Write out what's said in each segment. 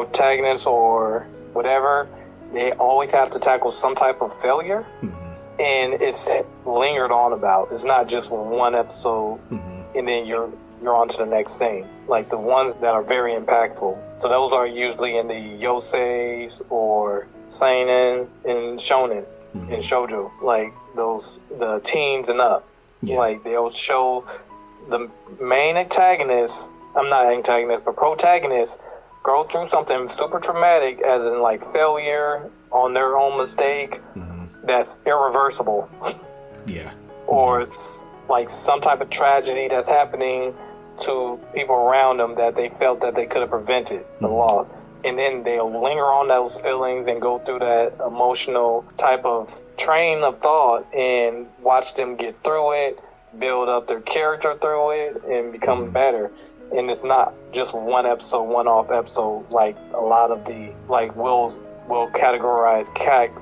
protagonist or whatever, they always have to tackle some type of failure, and it's lingered on about. It's not just one episode, and then you're on to the next thing. Like the ones that are very impactful. So those are usually in the yoseis or seinen and shonen and shoujo. Like the teens and up. Yeah. Like they'll show the main protagonist go through something super traumatic, as in like failure on their own mistake that's irreversible. Yeah. Or like some type of tragedy that's happening to people around them that they felt that they could have prevented the loss. And then they'll linger on those feelings and go through that emotional type of train of thought and watch them get through it, build up their character through it, and become better. And it's not just one episode, one-off episode like a lot of the, like, we'll categorize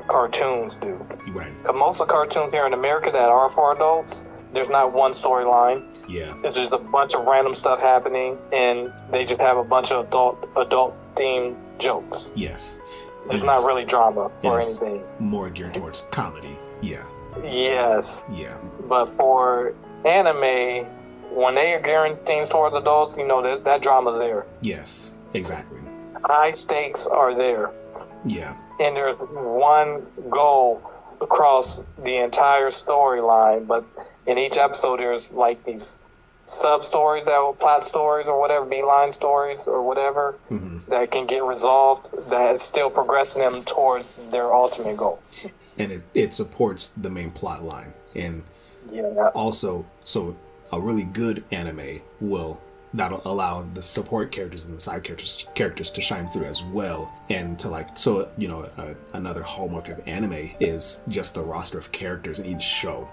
cartoons do. Right. Because most of the cartoons here in America that are for adults, there's not one storyline. Yeah. There's just a bunch of random stuff happening, and they just have a bunch of adult-themed jokes. Yes. There's not really drama or anything. More geared towards comedy. Yeah. Yes. Yeah. But for anime, when they are gearing things towards adults, you know, that drama's there. Yes, exactly. High stakes are there. Yeah. And there's one goal across the entire storyline, but in each episode there's like these sub-stories that will plot stories or whatever, beeline stories or whatever, that can get resolved, that is still progressing them towards their ultimate goal. And it supports the main plot line. And also, so a really good anime that'll allow the support characters and the side characters to shine through as well. And to like, so, you know, another hallmark of anime is just the roster of characters in each show.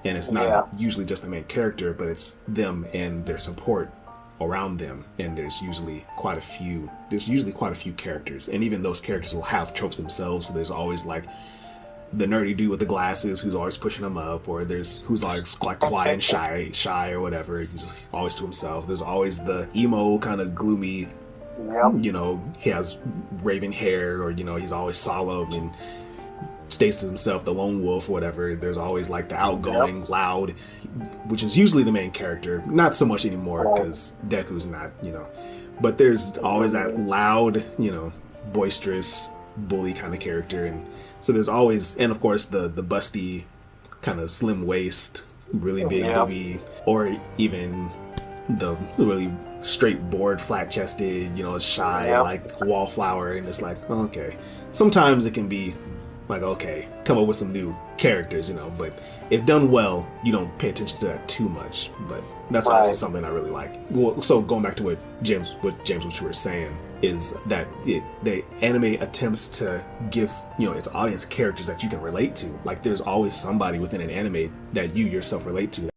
And it's not usually just the main character, but it's them and their support around them. And there's usually quite a few characters. And even those characters will have tropes themselves. So there's always like the nerdy dude with the glasses who's always pushing them up, or there's who's always like quiet and shy or whatever. He's always to himself. There's always the emo kind of gloomy, you know, he has raven hair, or, you know, he's always solemn and stays to himself, the lone wolf or whatever. There's always like the outgoing, loud, which is usually the main character. Not so much anymore because Deku's not, you know. But there's always that loud, you know, boisterous, bully kind of character. And so there's always, and of course the busty, kind of slim waist, really big booby, or even the really straight board, flat chested, you know, shy, like wallflower. And it's like, okay, sometimes it can be like, okay, come up with some new characters, you know, but if done well, you don't pay attention to that too much. But that's also something I really like. Well, so going back to what you were saying, is that the anime attempts to give, you know, its audience characters that you can relate to. Like there's always somebody within an anime that you yourself relate to.